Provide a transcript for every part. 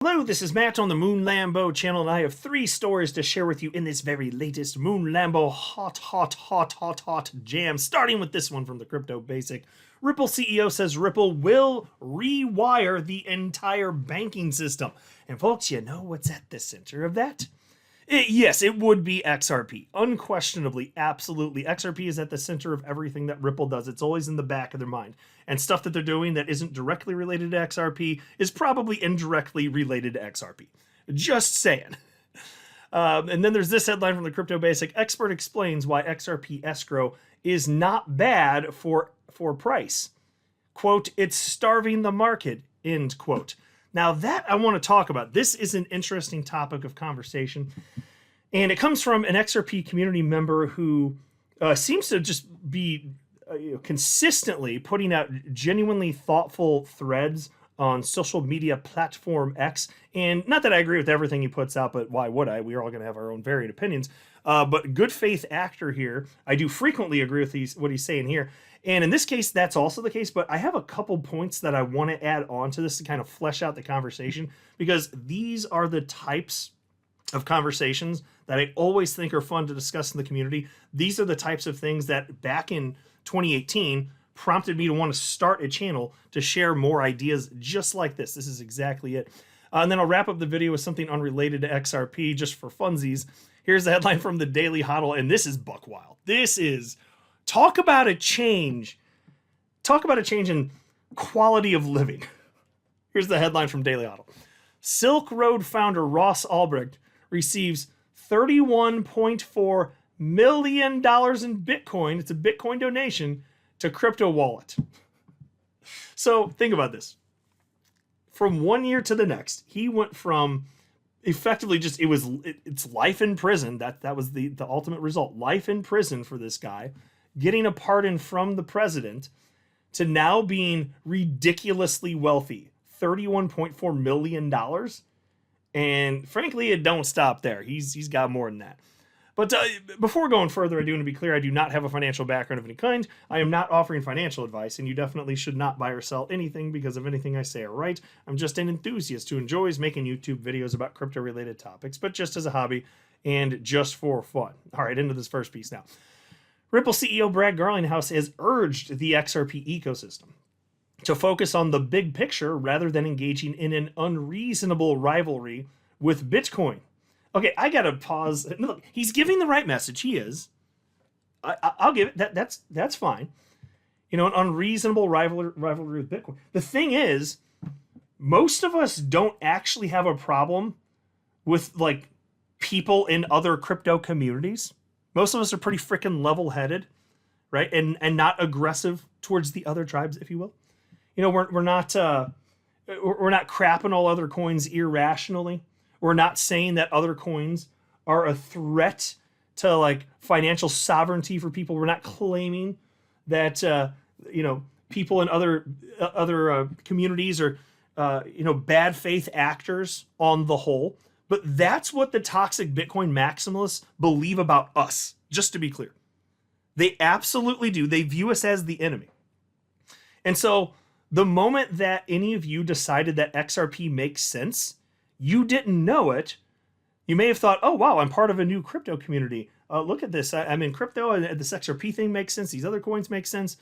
Hello, this is Matt on the Moon Lambo channel, and I have 3 stories to share with you in this very latest Moon Lambo hot jam. Starting with this one from the Crypto Basic. Ripple CEO says Ripple will rewire the entire banking system. And folks, you know what's at the center of that? Yes, it would be XRP. Unquestionably, absolutely. XRP is at the center of everything that Ripple does. It's always in the back of their mind. And stuff that they're doing that isn't directly related to XRP is probably indirectly related to XRP. Just saying. And then there's this headline from the Crypto Basic. Expert explains why XRP escrow is not bad for price. Quote, it's starving the market, end quote. Now that I want to talk about. This is an interesting topic of conversation. And it comes from an XRP community member who seems to just be consistently putting out genuinely thoughtful threads on social media platform X. And not that I agree with everything he puts out, but why would I? We're all going to have our own varied opinions. But good faith actor here. I do frequently agree with what he's saying here. And in this case, that's also the case, but I have a couple points that I want to add on to this to kind of flesh out the conversation, because these are the types of conversations that I always think are fun to discuss in the community. These are the types of things that back in 2018 prompted me to want to start a channel to share more ideas just like this. This is exactly it. And then I'll wrap up the video with something unrelated to XRP just for funsies. Here's the headline from the Daily Hodl, and this is buck wild. This is talk about a change. Talk about a change in quality of living. Here's the headline from Daily Hodl. Silk Road founder Ross Ulbricht receives $31.4 million in Bitcoin. It's a Bitcoin donation to crypto wallet. So think about this. From 1 year to the next, he went from effectively just, it's life in prison. That was the ultimate result. Life in prison for this guy, getting a pardon from the president, to now being ridiculously wealthy. $31.4 million. And frankly, it don't stop there. He's got more than that. But before going further, I do want to be clear, I do not have a financial background of any kind. I am not offering financial advice, and you definitely should not buy or sell anything because of anything I say or write. I'm just an enthusiast who enjoys making YouTube videos about crypto-related topics, but just as a hobby and just for fun. All right, into this first piece now. Ripple CEO Brad Garlinghouse has urged the XRP ecosystem to focus on the big picture rather than engaging in an unreasonable rivalry with Bitcoin. Okay, I gotta pause. Look, he's giving the right message. He is. I'll give it. That's fine. You know, an unreasonable rivalry with Bitcoin. The thing is, most of us don't actually have a problem with like people in other crypto communities. Most of us are pretty freaking level-headed, right? And not aggressive towards the other tribes, if you will. You know, we're not crapping all other coins irrationally. We're not saying that other coins are a threat to like financial sovereignty for people. We're not claiming that people in other communities are bad faith actors on the whole. But that's what the toxic Bitcoin maximalists believe about us, just to be clear. They absolutely do. They view us as the enemy. And so the moment that any of you decided that XRP makes sense, you didn't know it. You may have thought, oh, wow, I'm part of a new crypto community. Look at this. I'm in crypto, and this XRP thing makes sense. These other coins make sense.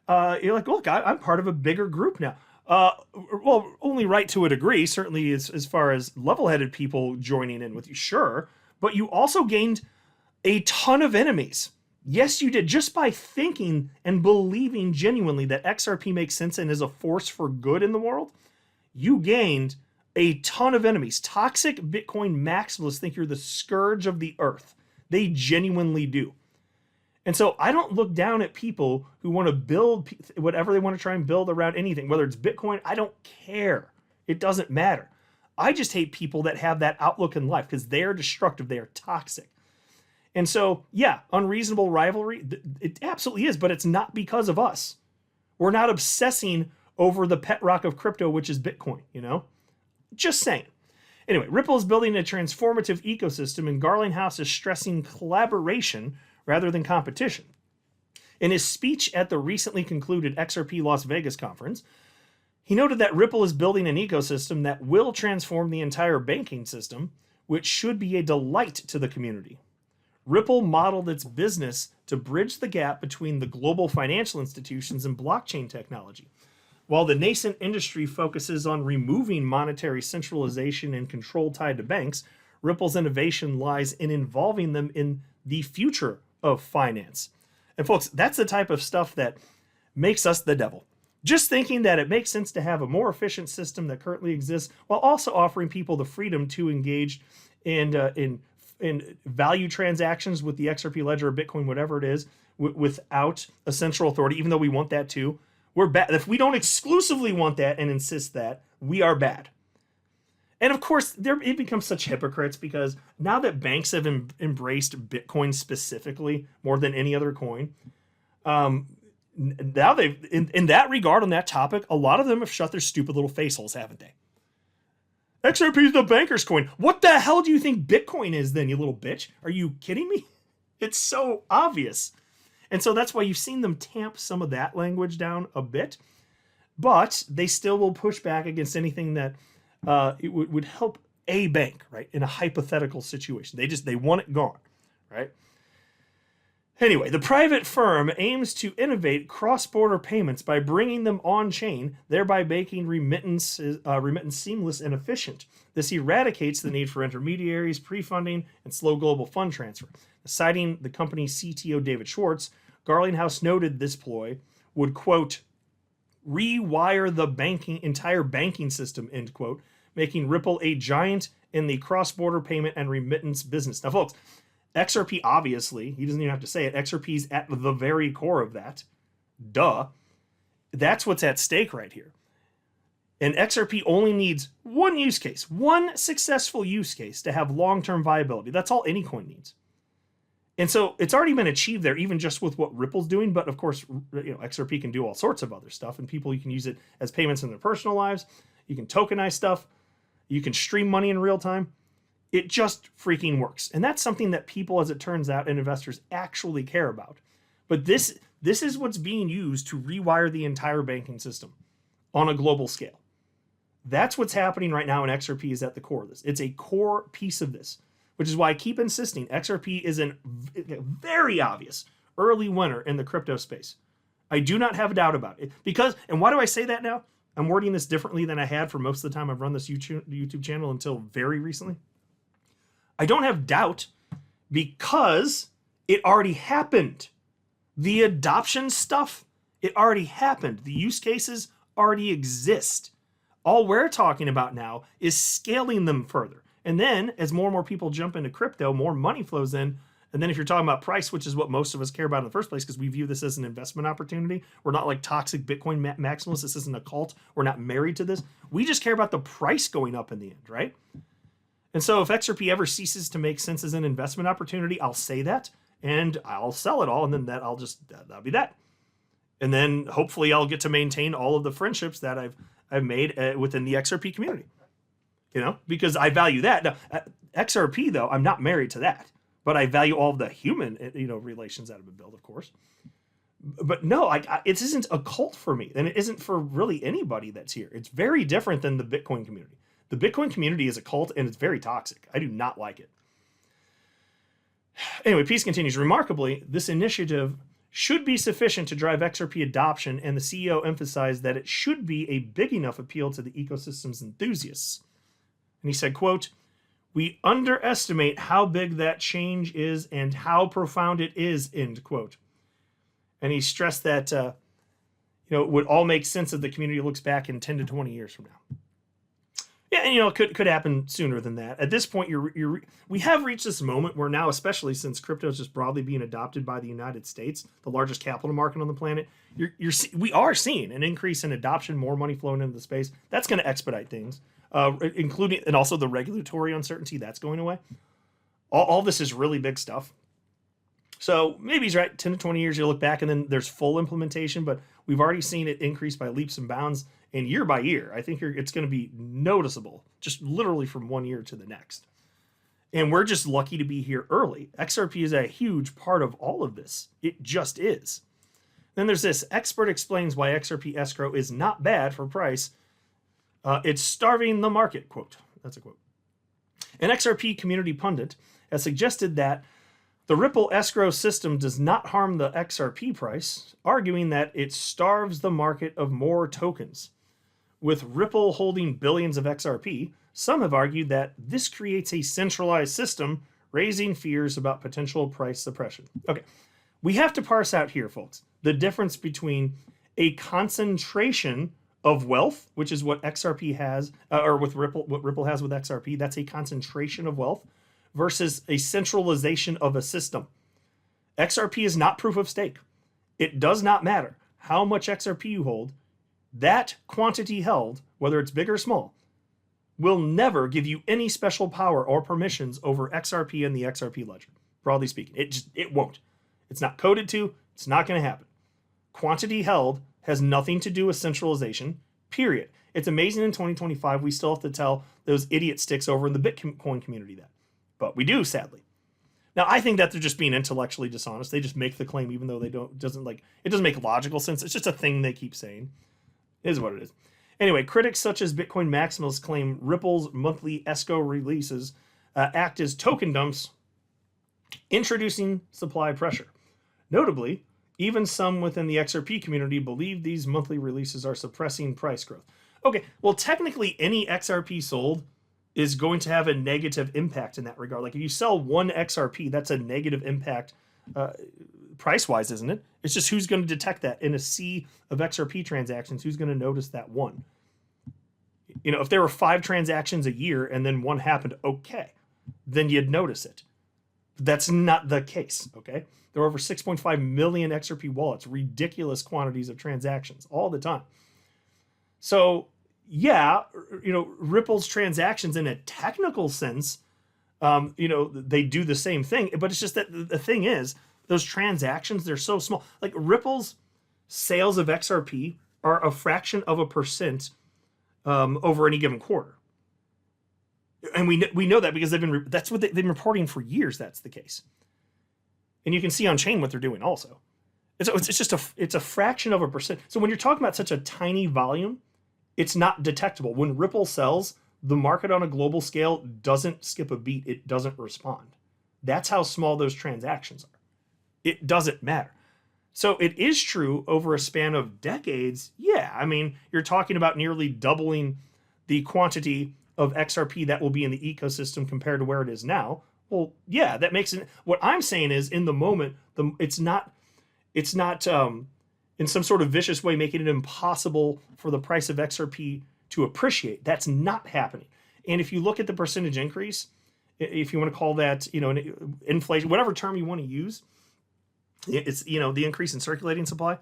You're like, look, I'm part of a bigger group now. Well, only right to a degree, certainly as far as level-headed people joining in with you, sure. But you also gained a ton of enemies. Yes, you did. Just by thinking and believing genuinely that XRP makes sense and is a force for good in the world, you gained a ton of enemies. Toxic Bitcoin maximalists think you're the scourge of the earth. They genuinely do. And so I don't look down at people who want to build whatever they want to try and build around anything, whether it's Bitcoin. I don't care. It doesn't matter. I just hate people that have that outlook in life because they are destructive. They are toxic. And so, yeah, unreasonable rivalry, it absolutely is, but it's not because of us. We're not obsessing over the pet rock of crypto, which is Bitcoin, you know? Just saying. Anyway, Ripple is building a transformative ecosystem, and Garlinghouse is stressing collaboration rather than competition. In his speech at the recently concluded XRP Las Vegas conference, He noted that Ripple is building an ecosystem that will transform the entire banking system, which should be a delight to the community. Ripple modeled its business to bridge the gap between the global financial institutions and blockchain technology. While the nascent industry focuses on removing monetary centralization and control tied to banks, Ripple's innovation lies in involving them in the future of finance. And folks, that's the type of stuff that makes us the devil. Just thinking that it makes sense to have a more efficient system that currently exists while also offering people the freedom to engage in value transactions with the XRP ledger or Bitcoin, whatever it is, without a central authority, even though we want that too. We're bad. If we don't exclusively want that and insist that, we are bad. And of course, it becomes such hypocrites because now that banks have embraced Bitcoin specifically more than any other coin, now they've, in that regard, on that topic, a lot of them have shut their stupid little face holes, haven't they? XRP is the banker's coin. What the hell do you think Bitcoin is then, you little bitch? Are you kidding me? It's so obvious. And so that's why you've seen them tamp some of that language down a bit. But they still will push back against anything that it would help a bank, right, in a hypothetical situation. They want it gone, right? Anyway, the private firm aims to innovate cross-border payments by bringing them on-chain, thereby making remittance seamless and efficient. This eradicates the need for intermediaries, pre-funding, and slow global fund transfer. Citing the company's CTO David Schwartz, Garlinghouse noted this ploy would, quote, rewire the entire banking system, end quote, making Ripple a giant in the cross-border payment and remittance business. Now, folks, XRP, obviously, he doesn't even have to say it, XRP's at the very core of that. Duh. That's what's at stake right here. And XRP only needs one use case, one successful use case to have long-term viability. That's all any coin needs. And so it's already been achieved there, even just with what Ripple's doing. But of course, XRP can do all sorts of other stuff, and you can use it as payments in their personal lives. You can tokenize stuff. You can stream money in real time. It just freaking works. And that's something that people, as it turns out, and investors actually care about. But this is what's being used to rewire the entire banking system on a global scale. That's what's happening right now, and XRP is at the core of this. It's a core piece of this, which is why I keep insisting XRP is a very obvious early winner in the crypto space. I do not have a doubt about it. And why do I say that now? I'm wording this differently than I had for most of the time I've run this YouTube channel until very recently. I don't have doubt because it already happened. The adoption stuff, it already happened. The use cases already exist. All we're talking about now is scaling them further. And then as more and more people jump into crypto, more money flows in. And then if you're talking about price, which is what most of us care about in the first place, because we view this as an investment opportunity. We're not like toxic Bitcoin maximalists. This isn't a cult. We're not married to this. We just care about the price going up in the end, right? And so if XRP ever ceases to make sense as an investment opportunity, I'll say that and I'll sell it all. And then that'll be that. And then hopefully I'll get to maintain all of the friendships that I've made within the XRP community, because I value that. Now, XRP though, I'm not married to that, but I value all of the human, relations that have been built, of course. But no, it isn't a cult for me, and it isn't for really anybody that's here. It's very different than the Bitcoin community. The Bitcoin community is a cult, and it's very toxic. I do not like it. Anyway, Peace continues. Remarkably, this initiative should be sufficient to drive XRP adoption, and the CEO emphasized that it should be a big enough appeal to the ecosystem's enthusiasts. And he said, quote, "We underestimate how big that change is and how profound it is," end quote. And he stressed that, it would all make sense if the community looks back in 10 to 20 years from now. Yeah, and it could happen sooner than that. At this point, we have reached this moment where now, especially since crypto is just broadly being adopted by the United States, the largest capital market on the planet, we are seeing an increase in adoption, more money flowing into the space. That's going to expedite things, including and also the regulatory uncertainty that's going away. All this is really big stuff. So maybe he's right. 10 to 20 years, you look back, and then there's full implementation. But we've already seen it increase by leaps and bounds. And year by year, I think it's going to be noticeable, just literally from one year to the next. And we're just lucky to be here early. XRP is a huge part of all of this. It just is. Then there's this. Expert explains why XRP escrow is not bad for price. It's starving the market, quote. That's a quote. An XRP community pundit has suggested that the Ripple escrow system does not harm the XRP price, arguing that it starves the market of more tokens. With Ripple holding billions of XRP, some have argued that this creates a centralized system, raising fears about potential price suppression. Okay, we have to parse out here, folks, the difference between a concentration of wealth, which is what XRP has, or with Ripple, what Ripple has with XRP, that's a concentration of wealth, versus a centralization of a system. XRP is not proof of stake. It does not matter how much XRP you hold. That quantity held, whether it's big or small, will never give you any special power or permissions over XRP and the XRP ledger. Broadly speaking, it won't. It's not coded to. It's not going to happen. Quantity held has nothing to do with centralization, period. It's amazing in 2025 we still have to tell those idiot sticks over in the Bitcoin community that. But we do, sadly. Now, I think that they're just being intellectually dishonest. They just make the claim even though it doesn't make logical sense. It's just a thing they keep saying. It is what it is. Anyway, critics such as Bitcoin maximalists claim Ripple's monthly escrow releases act as token dumps, introducing supply pressure. Notably, even some within the XRP community believe these monthly releases are suppressing price growth. Okay, well, technically any XRP sold is going to have a negative impact in that regard. Like if you sell one XRP, that's a negative impact price-wise, isn't it? It's just who's going to detect that in a sea of XRP transactions, who's going to notice that one? You know, if there were 5 transactions a year and then one happened, okay, then you'd notice it. That's not the case, okay? There are over 6.5 million XRP wallets, ridiculous quantities of transactions all the time. So, yeah, you know, Ripple's transactions in a technical sense, you know, they do the same thing, but it's just that the thing is, those transactions, they're so small. Like Ripple's sales of XRP are a fraction of a percent over any given quarter. And we know that because that's what they've been reporting for years. That's the case. And you can see on chain what they're doing also. It's just a fraction of a percent. So when you're talking about such a tiny volume, it's not detectable. When Ripple sells, the market on a global scale doesn't skip a beat. It doesn't respond. That's how small those transactions are. It doesn't matter. So it is true over a span of decades. Yeah, I mean, you're talking about nearly doubling the quantity of XRP that will be in the ecosystem compared to where it is now. Well, yeah, that makes it. What I'm saying is, in the moment, it's not in some sort of vicious way making it impossible for the price of XRP to appreciate. That's not happening. And if you look at the percentage increase, if you want to call that, you know, inflation, whatever term you want to use, it's, you know, the increase in circulating supply.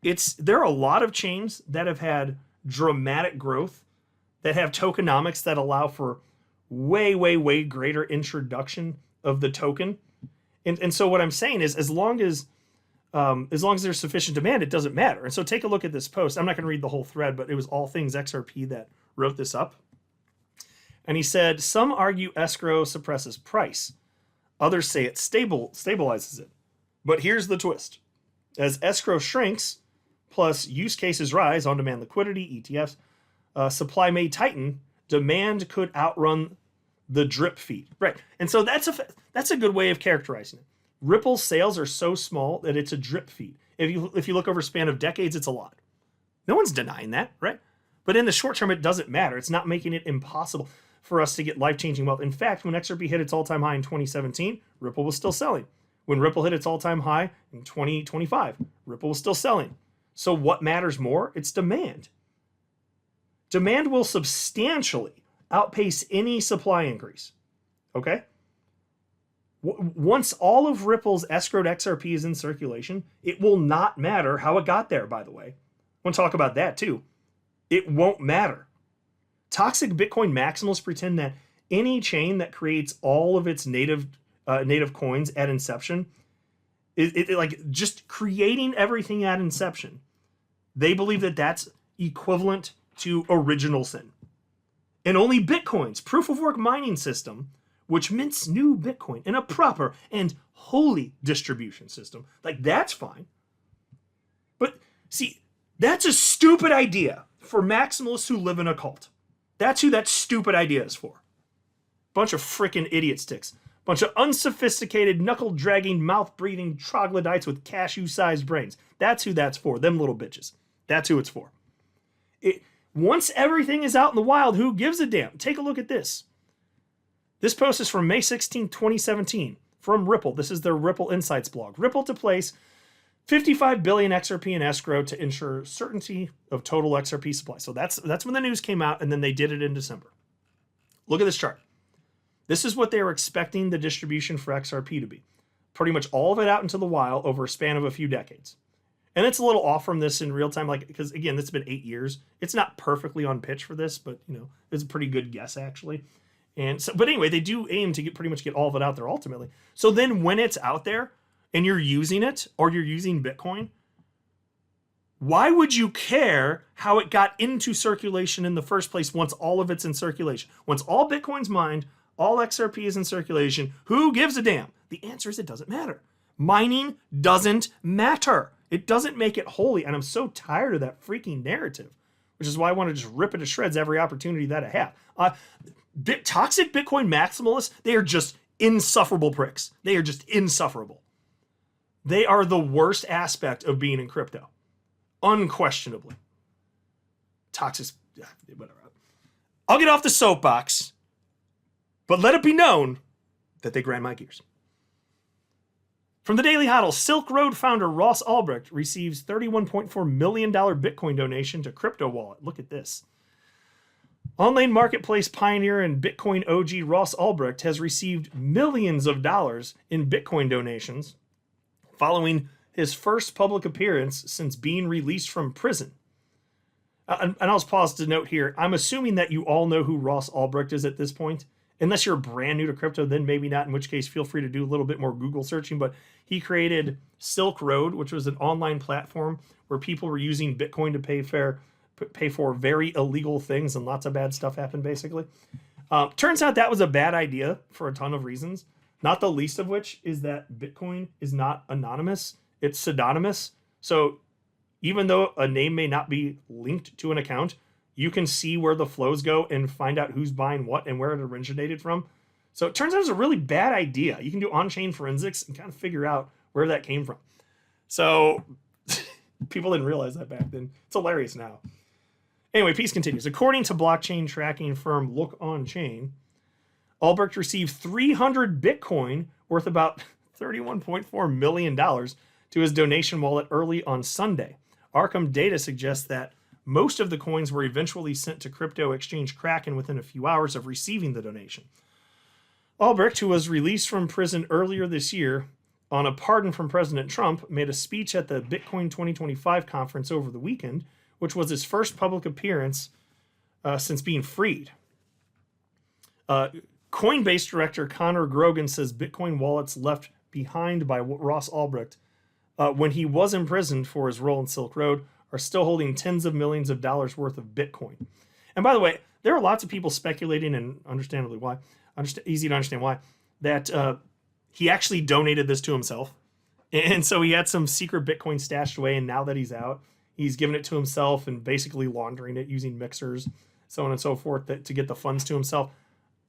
There are a lot of chains that have had dramatic growth, that have tokenomics that allow for way greater introduction of the token. And so what I'm saying is, as long as there's sufficient demand, it doesn't matter. And so take a look at this post. I'm not going to read the whole thread, but it was All Things XRP that wrote this up. And he said, some argue escrow suppresses price. Others say it stabilizes it. But here's the twist. As escrow shrinks, plus use cases rise, on-demand liquidity, ETFs, supply may tighten, demand could outrun the drip feed. Right. And so that's a good way of characterizing it. Ripple's sales are so small that it's a drip feed. If you look over a span of decades, it's a lot. No one's denying that, right? But in the short term, it doesn't matter. It's not making it impossible for us to get life-changing wealth. In fact, when XRP hit its all-time high in 2017, Ripple was still selling. When Ripple hit its all-time high in 2025, Ripple was still selling. So what matters more? It's demand. Demand will substantially outpace any supply increase. Okay? Once all of Ripple's escrowed XRP is in circulation, it will not matter how it got there, by the way. I want to talk about that too. It won't matter. Toxic Bitcoin maximalists pretend that any chain that creates all of its native coins at inception, like just creating everything at inception, they believe that that's equivalent to original sin. And only Bitcoin's proof-of-work mining system, which mints new Bitcoin in a proper and holy distribution system, like that's fine. See, that's a stupid idea for maximalists who live in a cult. That's who that stupid idea is for. Bunch of freaking idiot sticks. Bunch of unsophisticated, knuckle-dragging, mouth-breathing troglodytes with cashew-sized brains. That's who that's for, them little bitches. That's who it's for. Once everything is out in the wild, who gives a damn? Take a look at this. This post is from May 16, 2017, from Ripple. This is their Ripple Insights blog. Ripple to place 55 billion XRP in escrow to ensure certainty of total XRP supply. So that's when the news came out, and then they did it in December. Look at this chart. This is what they were expecting the distribution for XRP to be. Pretty much all of it out into the wild over a span of a few decades. And it's a little off from this in real time, like, because again, it's been 8 years. It's not perfectly on pitch for this, but it's a pretty good guess actually. And so, but anyway, they do aim to pretty much get all of it out there ultimately. So then when it's out there and you're using it, or you're using Bitcoin, why would you care how it got into circulation in the first place once all of it's in circulation? Once all Bitcoin's mined, all XRP is in circulation, who gives a damn? The answer is it doesn't matter. Mining doesn't matter. It doesn't make it holy, and I'm so tired of that freaking narrative, which is why I want to just rip it to shreds every opportunity that I have. Toxic Bitcoin maximalists, they are just insufferable pricks. They are just insufferable. They are the worst aspect of being in crypto. Unquestionably. Toxic, whatever. I'll get off the soapbox, but let it be known that they grind my gears. From the Daily Hodl, Silk Road founder Ross Ulbricht receives $31.4 million Bitcoin donation to crypto wallet. Look at this. Online marketplace pioneer and Bitcoin OG Ross Ulbricht has received millions of dollars in Bitcoin donations following his first public appearance since being released from prison. And I'll just pause to note here, I'm assuming that you all know who Ross Ulbricht is at this point. Unless you're brand new to crypto, then maybe not, in which case feel free to do a little bit more Google searching. But he created Silk Road, which was an online platform where people were using Bitcoin to pay for very illegal things, and lots of bad stuff happened, basically. Turns out that was a bad idea for a ton of reasons, not the least of which is that Bitcoin is not anonymous, it's pseudonymous. So even though a name may not be linked to an account, you can see where the flows go and find out who's buying what and where it originated from. So it turns out it's a really bad idea. You can do on-chain forensics and kind of figure out where that came from. So people didn't realize that back then. It's hilarious now. Anyway, piece continues. According to blockchain tracking firm Look On Chain, Ulbricht received 300 Bitcoin worth about $31.4 million to his donation wallet early on Sunday. Arkham data suggests that most of the coins were eventually sent to crypto exchange Kraken within a few hours of receiving the donation. Ulbricht, who was released from prison earlier this year on a pardon from President Trump, made a speech at the Bitcoin 2025 conference over the weekend, which was his first public appearance since being freed. Coinbase director Connor Grogan says Bitcoin wallets left behind by Ross Ulbricht when he was imprisoned for his role in Silk Road are still holding tens of millions of dollars worth of Bitcoin. And by the way, there are lots of people speculating, and understandably why, easy to understand why, that he actually donated this to himself. And so he had some secret Bitcoin stashed away, and now that he's out, he's given it to himself and basically laundering it using mixers, so on and so forth, to get the funds to himself.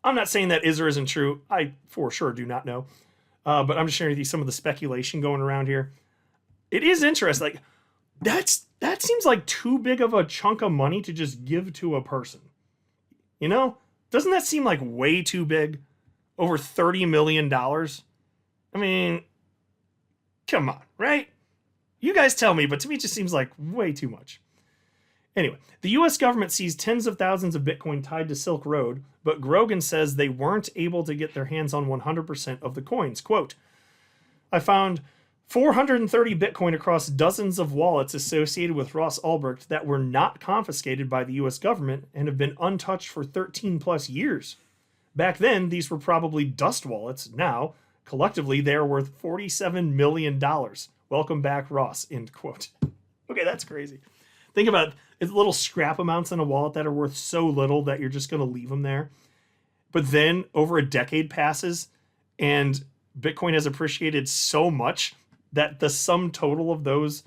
I'm not saying that is or isn't true. I for sure do not know. But I'm just sharing with you some of the speculation going around here. It is interesting. Like, that seems like too big of a chunk of money to just give to a person. You know? Doesn't that seem like way too big? Over $30 million? I mean, come on, right? You guys tell me, but to me it just seems like way too much. Anyway, the US government sees tens of thousands of Bitcoin tied to Silk Road, but Grogan says they weren't able to get their hands on 100% of the coins. Quote, I found 430 Bitcoin across dozens of wallets associated with Ross Ulbricht that were not confiscated by the US government and have been untouched for 13 plus years. Back then, these were probably dust wallets. Now, collectively, they are worth $47 million. Welcome back, Ross, end quote. Okay, that's crazy. Think about it, little scrap amounts in a wallet that are worth so little that you're just going to leave them there. But then over a decade passes and Bitcoin has appreciated so much that the sum total of those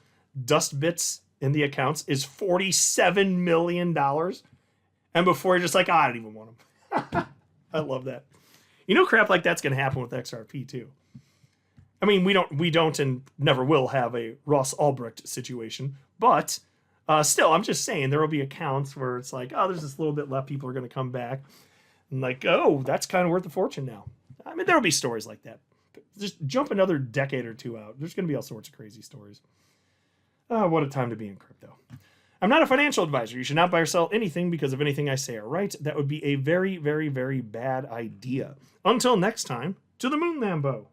dust bits in the accounts is $47 million. And before you're just like, I don't even want them. I love that. You know, crap like that's going to happen with XRP too. I mean, we don't and never will have a Ross Ulbricht situation, but still, I'm just saying there will be accounts where it's like, oh, there's this little bit left. People are going to come back and like, oh, that's kind of worth a fortune now. I mean, there'll be stories like that. Just jump another decade or two out. There's going to be all sorts of crazy stories. What a time to be in crypto. I'm not a financial advisor. You should not buy or sell anything because of anything I say or write. That would be a very, very, very bad idea. Until next time, to the moon, Lambo.